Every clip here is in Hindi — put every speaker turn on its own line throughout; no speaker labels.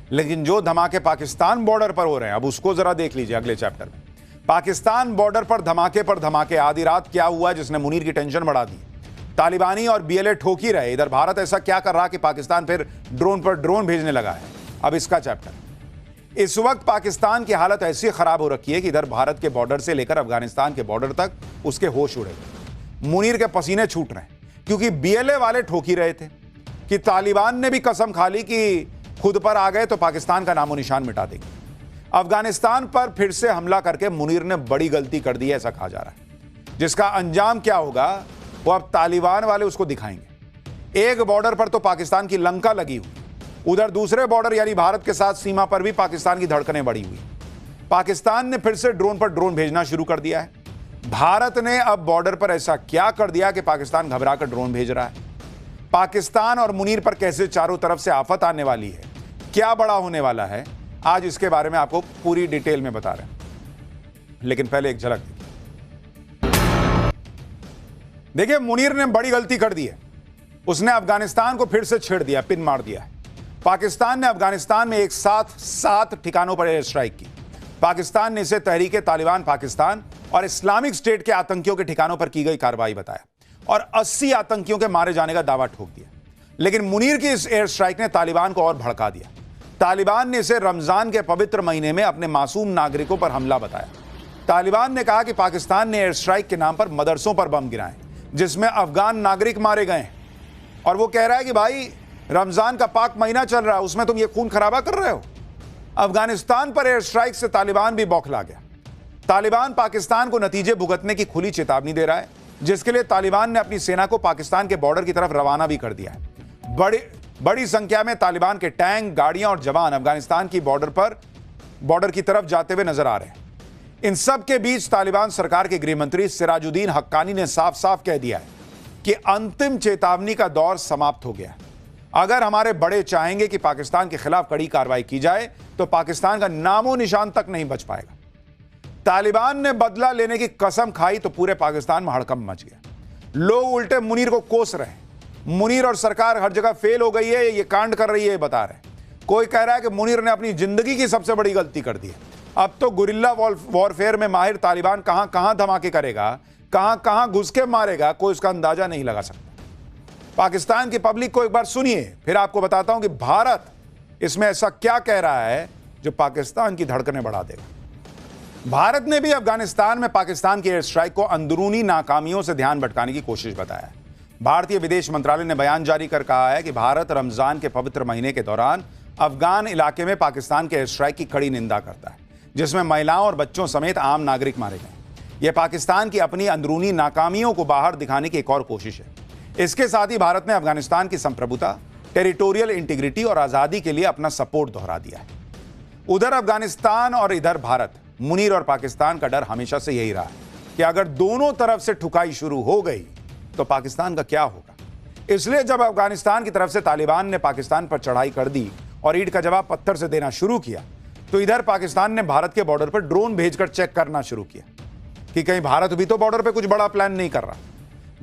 लेकिन जो धमाके पाकिस्तान बॉर्डर पर हो रहे हैं, अब उसको जरा देख लीजिए अगले चैप्टर में। पाकिस्तान बॉर्डर पर धमाके, आधी रात क्या हुआ जिसने मुनीर की टेंशन बढ़ा दी। तालिबानी और बीएलए ठोक ही रहे, इधर भारत ऐसा क्या कर रहा कि पाकिस्तान फिर ड्रोन पर ड्रोन भेजने लगा है। अब इसका चैप्टर। इस वक्त पाकिस्तान की हालत ऐसी खराब हो रखी है कि इधर भारत के बॉर्डर से लेकर अफगानिस्तान के बॉर्डर तक उसके होश उड़े। मुनीर के पसीने छूट रहे हैं क्योंकि बीएलए वाले ठोक ही रहे थे कि तालिबान ने भी कसम खा ली कि खुद पर आ गए तो पाकिस्तान का नामो निशान मिटा देंगे। अफगानिस्तान पर फिर से हमला करके मुनीर ने बड़ी गलती कर दी है, ऐसा कहा जा रहा है, जिसका अंजाम क्या होगा वो अब तालिबान वाले उसको दिखाएंगे। एक बॉर्डर पर तो पाकिस्तान की लंका लगी हुई, उधर दूसरे बॉर्डर यानी भारत के साथ सीमा पर भी पाकिस्तान की धड़कनें बढ़ी हुई। पाकिस्तान ने फिर से ड्रोन पर ड्रोन भेजना शुरू कर दिया है। भारत ने अब बॉर्डर पर ऐसा क्या कर दिया कि पाकिस्तान घबराकर ड्रोन भेज रहा है। पाकिस्तान और मुनीर पर कैसे चारों तरफ से आफत आने वाली है, क्या बड़ा होने वाला है, आज इसके बारे में आपको पूरी डिटेल में बता रहे हैं। लेकिन पहले एक झलक देखिए, मुनीर ने बड़ी गलती कर दी है। उसने अफगानिस्तान को फिर से छेड़ दिया, पिन मार दिया है। पाकिस्तान ने अफगानिस्तान में एक साथ 7 ठिकानों पर एयर स्ट्राइक की। पाकिस्तान ने इसे तहरीके तालिबान पाकिस्तान और इस्लामिक स्टेट के आतंकियों के ठिकानों पर की गई कार्रवाई बताया और 80 आतंकियों के मारे जाने का दावा ठोक दिया। लेकिन मुनीर की इस एयर स्ट्राइक ने तालिबान को और भड़का दिया। तालिबान ने इसे रमजान के पवित्र महीने में अपने मासूम नागरिकों पर हमला बताया। तालिबान ने कहा कि पाकिस्तान ने एयर स्ट्राइक के नाम पर मदरसों पर बम गिराए जिसमें अफगान नागरिक मारे गए, और वो कह रहा है कि भाई रमजान का पाक महीना चल रहा है, उसमें तुम ये खून खराबा कर रहे हो। अफगानिस्तान पर एयर स्ट्राइक से तालिबान भी बौखला गया। तालिबान पाकिस्तान को नतीजे भुगतने की खुली चेतावनी दे रहा है, जिसके लिए तालिबान ने अपनी सेना को पाकिस्तान के बॉर्डर की तरफ रवाना भी कर दिया है। बड़ी संख्या में तालिबान के टैंक, गाड़ियां और जवान अफगानिस्तान की बॉर्डर की तरफ जाते हुए नजर आ रहे हैं। इन सब के बीच तालिबान सरकार के गृह मंत्री सिराजुद्दीन हक्कानी ने साफ साफ कह दिया है कि अंतिम चेतावनी का दौर समाप्त हो गया है। अगर हमारे बड़े चाहेंगे कि पाकिस्तान के खिलाफ कड़ी कार्रवाई की जाए तो पाकिस्तान का नामो निशान तक नहीं बच पाएगा। तालिबान ने बदला लेने की कसम खाई तो पूरे पाकिस्तान में हड़कंप मच गया। लोग उल्टे मुनीर को कोस रहे हैं। मुनीर और सरकार हर जगह फेल हो गई है, ये कांड कर रही है, ये बता रहे हैं। कोई कह रहा है कि मुनीर ने अपनी जिंदगी की सबसे बड़ी गलती कर दी है। अब तो गुरिल्ला वॉरफेयर में माहिर तालिबान कहां कहां धमाके करेगा, कहां कहां घुस के मारेगा, कोई उसका अंदाजा नहीं लगा सकता। पाकिस्तान की पब्लिक को एक बार सुनिए, फिर आपको बताता हूं कि भारत इसमें ऐसा क्या कह रहा है जो पाकिस्तान की धड़कनें बढ़ा देगा। भारत ने भी अफगानिस्तान में पाकिस्तान की एयर स्ट्राइक को अंदरूनी नाकामियों से ध्यान भटकाने की कोशिश बताया है। भारतीय विदेश मंत्रालय ने बयान जारी कर कहा है कि भारत रमजान के पवित्र महीने के दौरान अफगान इलाके में पाकिस्तान के एयर स्ट्राइक की कड़ी निंदा करता है, जिसमें महिलाओं और बच्चों समेत आम नागरिक मारे गए। यह पाकिस्तान की अपनी अंदरूनी नाकामियों को बाहर दिखाने की एक और कोशिश है। इसके साथ ही भारत ने अफगानिस्तान की संप्रभुता, टेरिटोरियल इंटीग्रिटी और आज़ादी के लिए अपना सपोर्ट दोहरा दिया है। उधर अफगानिस्तान और इधर भारत, मुनीर और पाकिस्तान का डर हमेशा से यही रहा है कि अगर दोनों तरफ से ठुकाई शुरू हो गई तो पाकिस्तान का क्या होगा। इसलिए जब अफगानिस्तान की तरफ से तालिबान ने पाकिस्तान पर चढ़ाई कर दी और ईंट का जवाब पत्थर से देना शुरू किया, तो इधर पाकिस्तान ने भारत के बॉर्डर पर ड्रोन भेजकर चेक करना शुरू किया कि कहीं भारत भी तो बॉर्डर पर कुछ बड़ा प्लान नहीं कर रहा।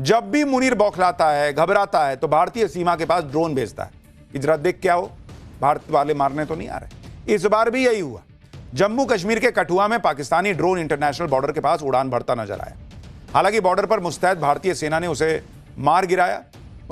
जब भी मुनीर बौखलाता है, घबराता है, तो भारतीय सीमा के पास ड्रोन भेजता है कि जरा देख क्या हो, भारत वाले मारने तो नहीं आ रहे। इस बार भी यही हुआ। जम्मू कश्मीर के कठुआ में पाकिस्तानी ड्रोन इंटरनेशनल बॉर्डर के पास उड़ान भरता नजर आया। हालांकि बॉर्डर पर मुस्तैद भारतीय सेना ने उसे मार गिराया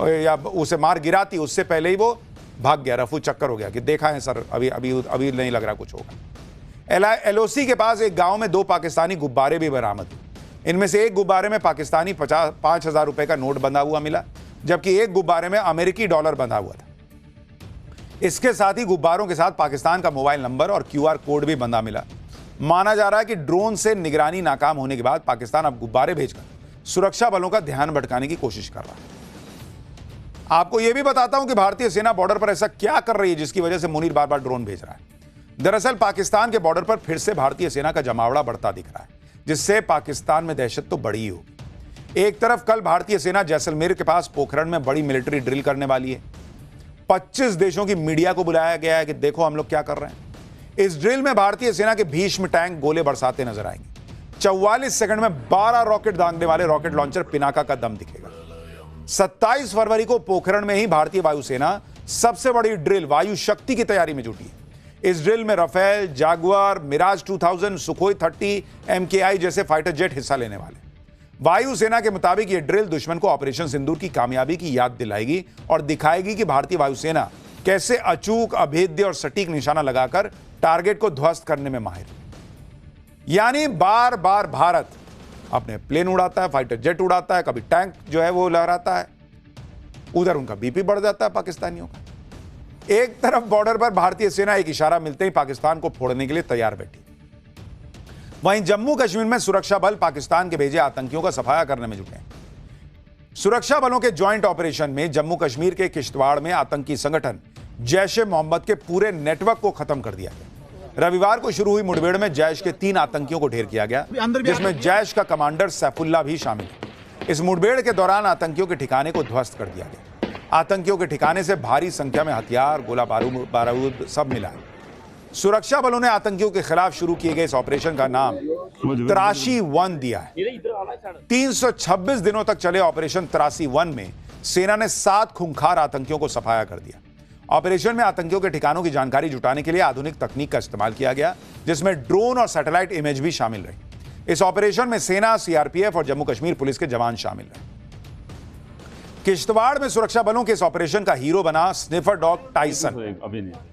या उसे मार गिराती उससे पहले ही वो भाग गया, रफू चक्कर हो गया कि देखा है सर, अभी नहीं लग रहा कुछ होगा। एलओसी के पास एक गांव में 2 पाकिस्तानी गुब्बारे भी बरामद हुए। इनमें से एक गुब्बारे में पाकिस्तानी 5,000 रुपए का नोट बंधा हुआ मिला, जबकि एक गुब्बारे में अमेरिकी डॉलर बंधा हुआ था। इसके साथ ही गुब्बारों के साथ पाकिस्तान का मोबाइल नंबर और क्यूआर कोड भी बंधा मिला। माना जा रहा है कि ड्रोन से निगरानी नाकाम होने के बाद पाकिस्तान अब गुब्बारे भेजकर सुरक्षा बलों का ध्यान भटकाने की कोशिश कर रहा है। आपको यह भी बताता हूं कि भारतीय सेना बॉर्डर पर ऐसा क्या कर रही है जिसकी वजह से मुनीर बार बार ड्रोन भेज रहा है। दरअसल पाकिस्तान के बॉर्डर पर फिर से भारतीय सेना का जमावड़ा बढ़ता दिख रहा है, जिससे पाकिस्तान में दहशत तो बढ़ी ही होगी। एक तरफ कल भारतीय सेना जैसलमेर के पास पोखरण में बड़ी मिलिट्री ड्रिल करने वाली है। 25 देशों की मीडिया को बुलाया गया है कि देखो हम लोग क्या कर रहे हैं। इस ड्रिल में भारतीय सेना के भीष्म टैंक गोले बरसाते नजर आएंगे। 44 सेकंड में 12 रॉकेट दागने वाले रॉकेट लॉन्चर पिनाका का दम दिखेगा। 27 फरवरी को पोखरण में ही भारतीय वायुसेना सबसे बड़ी ड्रिल वायु शक्ति की तैयारी में जुटी है। इस ड्रिल में Rafale, Jaguar, Miraj 2000, Sukhoi 30, MKI जैसे फाइटर जेट हिस्सा लेने वाले। वायुसेना के मुताबिक यह ड्रिल दुश्मन को ऑपरेशन सिंदूर की कामयाबी की याद दिलाएगी और दिखाएगी कि भारतीय वायुसेना कैसे अचूक, अभेद्य और सटीक निशाना लगाकर टारगेट को ध्वस्त करने में माहिर। यानी बार बार भारत अपने प्लेन उड़ाता है, फाइटर जेट उड़ाता है, कभी टैंक जो है वो लहराता है, उधर उनका बीपी बढ़ जाता है पाकिस्तानियों का। एक तरफ बॉर्डर पर भारतीय सेना एक इशारा मिलते ही पाकिस्तान को फोड़ने के लिए तैयार बैठी, वहीं जम्मू कश्मीर में सुरक्षा बल पाकिस्तान के भेजे आतंकियों का सफाया करने में जुटे हैं। सुरक्षा बलों के ज्वाइंट ऑपरेशन में जम्मू कश्मीर के किश्तवाड़ में आतंकी संगठन जैश-ए-मोहम्मद के पूरे नेटवर्क को खत्म कर दिया गया। रविवार को शुरू हुई मुठभेड़ में जैश के 3 आतंकियों को ढेर किया गया, जिसमें जैश का कमांडर सैफुल्ला भी शामिल है। इस मुठभेड़ के दौरान आतंकियों के ठिकाने को ध्वस्त कर दिया गया। आतंकियों के ठिकाने से भारी संख्या में हथियार, गोला बारूद सब मिला है। सुरक्षा बलों ने आतंकियों के खिलाफ शुरू किए गए इस ऑपरेशन का नाम त्रासी 1 दिया है। 326 दिनों तक चले ऑपरेशन त्रासी 1 में सेना ने 7 खूंखार आतंकियों को सफाया कर दिया। ऑपरेशन में आतंकियों के ठिकानों की जानकारी जुटाने के लिए आधुनिक तकनीक का इस्तेमाल किया गया, जिसमें ड्रोन और सैटेलाइट इमेज भी शामिल रही। इस ऑपरेशन में सेना, CRPF और जम्मू कश्मीर पुलिस के जवान शामिल रहे। किश्तवाड़ में सुरक्षा बलों के इस ऑपरेशन का हीरो बना स्निफर डॉग टाइसन।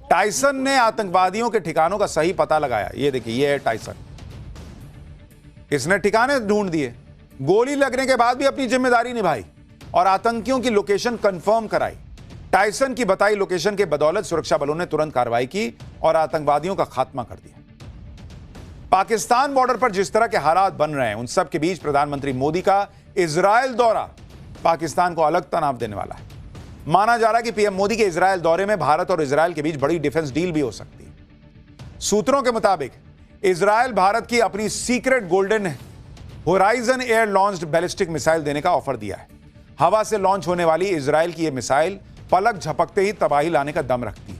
टाइसन ने आतंकवादियों के ठिकानों का सही पता लगाया। ये देखिए, ये है टाइसन। इसने ठिकाने ढूंढ दिए, गोली लगने के बाद भी अपनी जिम्मेदारी निभाई और आतंकियों की लोकेशन कंफर्म कराई। टाइसन की बताई लोकेशन के बदौलत सुरक्षा बलों ने तुरंत कार्रवाई की और आतंकवादियों का खात्मा कर दिया। पाकिस्तान बॉर्डर पर जिस तरह के हालात बन रहे हैं, उन सब के बीच प्रधानमंत्री मोदी का इजरायल दौरा पाकिस्तान को अलग तनाव देने वाला है। माना जा रहा है कि पीएम मोदी के इजरायल दौरे में भारत और इजरायल के बीच बड़ी डिफेंस डील भी हो सकती है। सूत्रों के मुताबिक इजरायल भारत की अपनी secret golden horizon air launched ballistic missile देने का ऑफर दिया है। हवा से लॉन्च होने वाली इजरायल की यह मिसाइल पलक झपकते ही तबाही लाने का दम रखती है।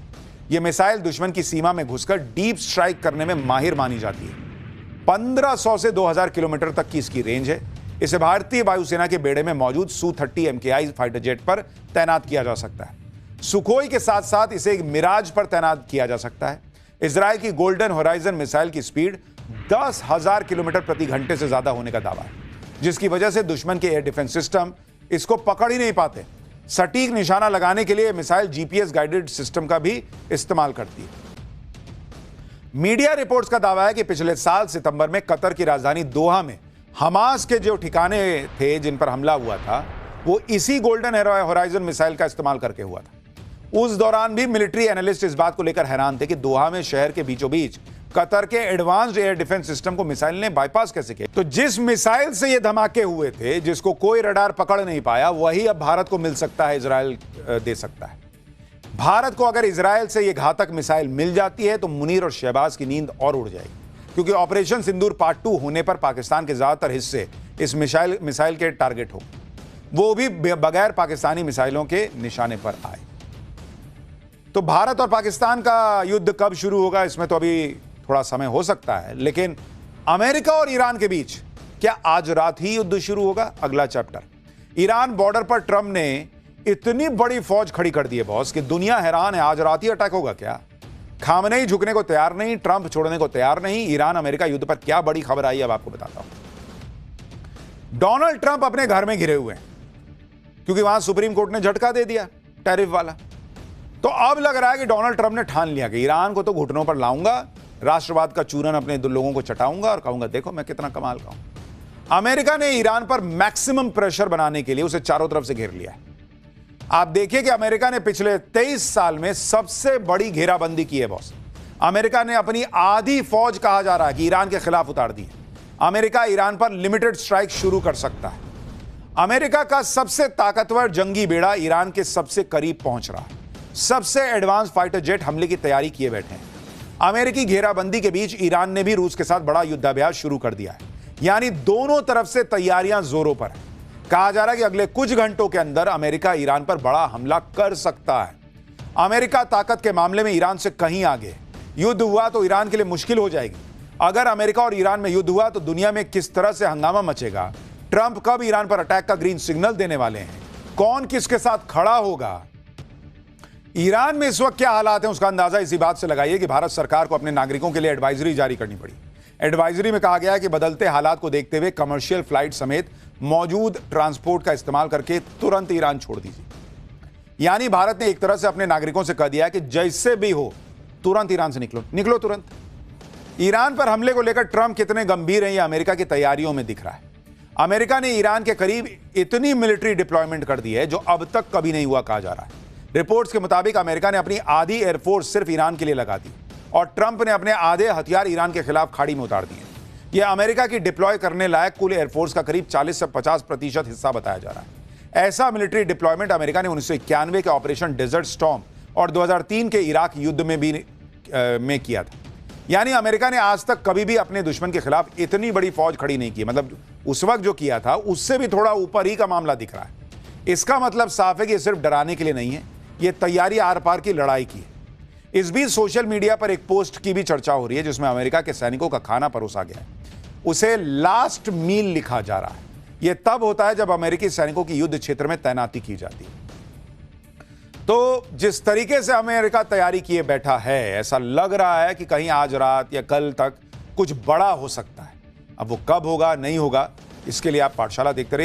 यह मिसाइल दुश्मन की सीमा में घुसकर डीप स्ट्राइक करने में माहिर मानी जाती है। 1500 से 2000 किलोमीटर तक की इसकी रेंज है। इसे भारतीय वायुसेना के बेड़े में मौजूद Su-30 MKI फाइटर जेट पर तैनात किया जा सकता है। सुखोई के साथ साथ इसे एक मिराज पर तैनात किया जा सकता है। इजरायल की गोल्डन होराइजन मिसाइल की स्पीड 10,000 किलोमीटर प्रति घंटे से ज्यादा होने का दावा है, जिसकी वजह से दुश्मन के एयर डिफेंस सिस्टम इसको पकड़ ही नहीं पाते। सटीक निशाना लगाने के लिए मिसाइल GPS गाइडेड सिस्टम का भी इस्तेमाल करती है। मीडिया रिपोर्ट्स का दावा है कि पिछले साल सितंबर में कतर की राजधानी दोहा में हमास के जो ठिकाने थे जिन पर हमला हुआ था, वो इसी गोल्डन होराइजन मिसाइल का इस्तेमाल करके हुआ था। उस दौरान भी मिलिट्री एनालिस्ट इस बात को लेकर हैरान थे कि दोहा में शहर के बीचों बीच कतर के एडवांस्ड एयर डिफेंस सिस्टम को मिसाइल ने बाईपास कैसे किया। तो जिस मिसाइल से ये धमाके हुए थे, जिसको कोई रडार पकड़ नहीं पाया, वही अब भारत को मिल सकता है, इजरायल दे सकता है। भारत को अगर इजरायल से ये घातक मिसाइल मिल जाती है तो मुनीर और शहबाज की नींद और उड़ जाएगी, क्योंकि ऑपरेशन सिंदूर पार्ट 2 होने पर पाकिस्तान के ज्यादातर हिस्से इस मिसाइल के टारगेट हो, वो भी बगैर पाकिस्तानी मिसाइलों के निशाने पर आए। तो भारत और पाकिस्तान का युद्ध कब शुरू होगा, इसमें तो अभी थोड़ा समय हो सकता है, लेकिन अमेरिका और ईरान के बीच क्या आज रात ही युद्ध शुरू होगा? अगला चैप्टर। ईरान बॉर्डर पर ट्रंप ने इतनी बड़ी फौज खड़ी कर दी है बॉस कि दुनिया हैरान है। आज रात ही अटैक होगा क्या? खामनेई झुकने को तैयार नहीं, ट्रंप छोड़ने को तैयार नहीं। ईरान अमेरिका युद्ध पर क्या बड़ी खबर आई, अब आपको बताता हूं। डोनाल्ड ट्रंप अपने घर में घिरे हुए हैं, क्योंकि वहां सुप्रीम कोर्ट ने झटका दे दिया टैरिफ वाला। तो अब लग रहा है कि डोनाल्ड ट्रंप ने ठान लिया कि ईरान को तो घुटनों पर लाऊंगा, राष्ट्रवाद का चूरन अपने लोगों को चटाऊंगा और कहूंगा देखो मैं कितना कमाल का हूं। अमेरिका ने ईरान पर मैक्सिमम प्रेशर बनाने के लिए उसे चारों तरफ से घेर लिया है। आप देखिए कि अमेरिका ने पिछले 23 साल में सबसे बड़ी घेराबंदी की है बॉस। अमेरिका ने अपनी आधी फौज, कहा जा रहा है कि ईरान के खिलाफ उतार दी है। अमेरिका ईरान पर लिमिटेड स्ट्राइक शुरू कर सकता है। अमेरिका का सबसे ताकतवर जंगी बेड़ा ईरान के सबसे करीब पहुंच रहा है। सबसे एडवांस फाइटर जेट हमले की तैयारी किए बैठे हैं। अमेरिकी घेराबंदी के बीच ईरान ने भी रूस के साथ बड़ा युद्धाभ्यास शुरू कर दिया है, यानी दोनों तरफ से तैयारियां जोरों पर है। कहा जा रहा है कि अगले कुछ घंटों के अंदर अमेरिका ईरान पर बड़ा हमला कर सकता है। अमेरिका ताकत के मामले में ईरान से कहीं आगे। युद्ध हुआ तो ईरान के लिए मुश्किल हो जाएगी। अगर अमेरिका और ईरान में युद्ध हुआ तो दुनिया में किस तरह से हंगामा मचेगा। ट्रंप कब ईरान पर अटैक का ग्रीन सिग्नल देने वाले हैं, कौन किसके साथ खड़ा होगा, ईरान में इस वक्त क्या हालात हैं उसका अंदाजा इसी बात से लगाइए कि भारत सरकार को अपने नागरिकों के लिए एडवाइजरी जारी करनी पड़ी। एडवाइजरी में कहा गया है कि बदलते हालात को देखते हुए कमर्शियल फ्लाइट समेत मौजूद ट्रांसपोर्ट का इस्तेमाल करके तुरंत ईरान छोड़ दीजिए। यानी भारत ने एक तरह से अपने नागरिकों से कह दिया है कि जैसे भी हो तुरंत ईरान से निकलो तुरंत। ईरान पर हमले को लेकर ट्रंप कितने गंभीर हैं, यह अमेरिका की तैयारियों में दिख रहा है। अमेरिका ने ईरान के करीब इतनी मिलिट्री डिप्लॉयमेंट कर दी है जो अब तक कभी नहीं हुआ कहा जा रहा है। रिपोर्ट्स के मुताबिक अमेरिका ने अपनी आधी एयरफोर्स सिर्फ ईरान के लिए लगा दी और ट्रंप ने अपने आधे हथियार ईरान के खिलाफ खाड़ी में उतार दिए। यह अमेरिका की डिप्लॉय करने लायक कुल एयरफोर्स का करीब 40 से 50% हिस्सा बताया जा रहा है। ऐसा मिलिट्री डिप्लॉयमेंट अमेरिका ने 1991 के ऑपरेशन डेजर्ट स्टॉर्म और 2003 के इराक युद्ध में किया था। यानी अमेरिका ने आज तक कभी भी अपने दुश्मन के खिलाफ इतनी बड़ी फौज खड़ी नहीं की। मतलब उस वक्त जो किया था उससे भी थोड़ा ऊपर ही का मामला दिख रहा है। इसका मतलब साफ है कि यह सिर्फ डराने के लिए नहीं है, यह तैयारी आर पार की लड़ाई की है। इस बीच सोशल मीडिया पर एक पोस्ट की भी चर्चा हो रही है जिसमें अमेरिका के सैनिकों का खाना परोसा गया है। उसे लास्ट मील लिखा जा रहा है। यह तब होता है जब अमेरिकी सैनिकों की युद्ध क्षेत्र में तैनाती की जाती है। तो जिस तरीके से अमेरिका तैयारी किए बैठा है, ऐसा लग रहा है कि कहीं आज रात या कल तक कुछ बड़ा हो सकता है। अब वो कब होगा नहीं होगा, इसके लिए आप पाठशाला देखते रहिए।